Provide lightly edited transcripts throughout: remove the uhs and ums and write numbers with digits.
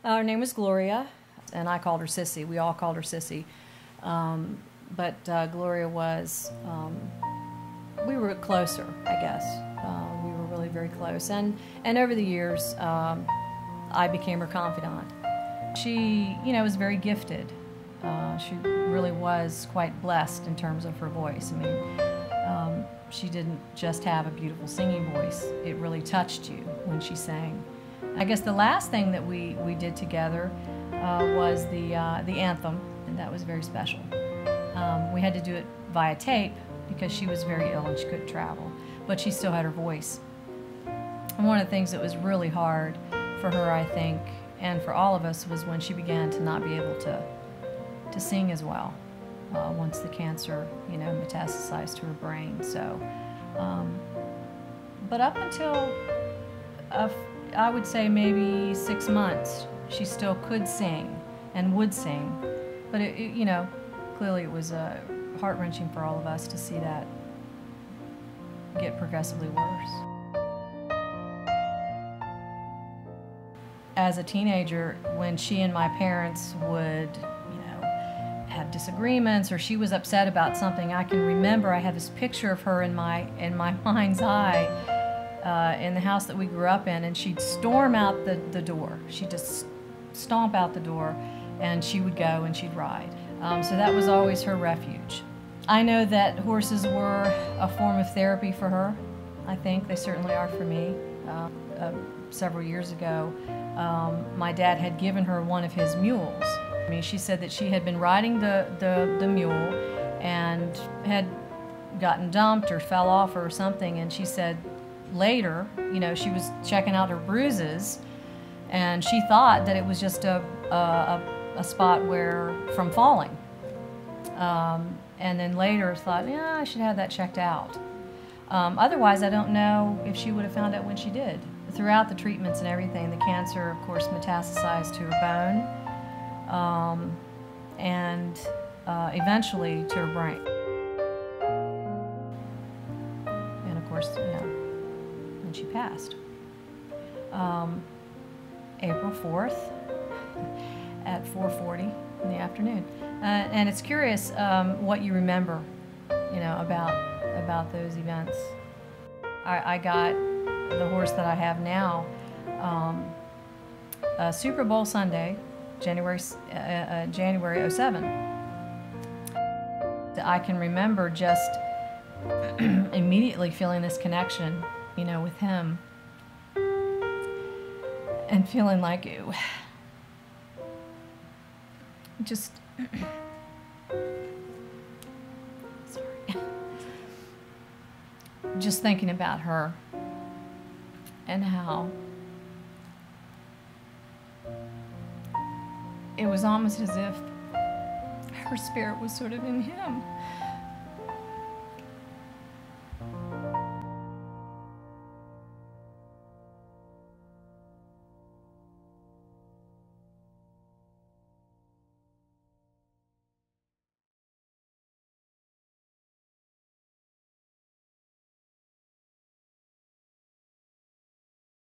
Her name was Gloria, and I called her Sissy. We all called her Sissy. But Gloria was, we were closer, I guess. We were really very close. And over the years, I became her confidant. She, was very gifted. She really was quite blessed in terms of her voice. I mean, she didn't just have a beautiful singing voice. It really touched you when she sang. I guess the last thing that we did together was the anthem, and that was very special. We had to do it via tape because she was very ill and she couldn't travel, but she still had her voice. And one of the things that was really hard for her, I think, and for all of us, was when she began to not be able to sing as well once the cancer, metastasized to her brain. So, but up until I would say maybe 6 months, she still could sing and would sing, but clearly it was heart-wrenching for all of us to see that get progressively worse. As a teenager, when she and my parents would, have disagreements, or she was upset about something, I can remember I had this picture of her in my mind's eye in the house that we grew up in, and she'd storm out the door. She'd just stomp out the door, and she would go and she'd ride. So that was always her refuge. I know that horses were a form of therapy for her. I think they certainly are for me. Several years ago, my dad had given her one of his mules. I mean, she said that she had been riding the mule and had gotten dumped or fell off or something, and she said later, she was checking out her bruises, and she thought that it was just a spot from falling. And then later thought, yeah, I should have that checked out. Otherwise, I don't know if she would have found out when she did. Throughout the treatments and everything, the cancer, of course, metastasized to her bone, and eventually to her brain. And of course, when she passed. April 4th at 4:40 in the afternoon. And it's curious what you remember, about those events. I got the horse that I have now, Super Bowl Sunday, January '07. I can remember just immediately feeling this connection, with him, and feeling like it just sorry. Just thinking about her and how it was almost as if her spirit was sort of in him.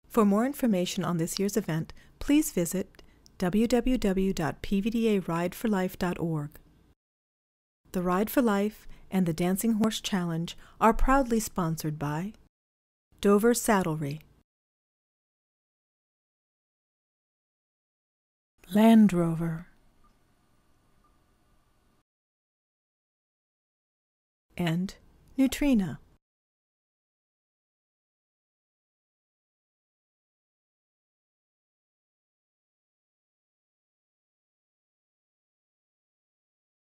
For more information on this year's event, please visit www.pvdarideforlife.org. The Ride for Life and the Dancing Horse Challenge are proudly sponsored by Dover Saddlery, Land Rover, and Neutrina.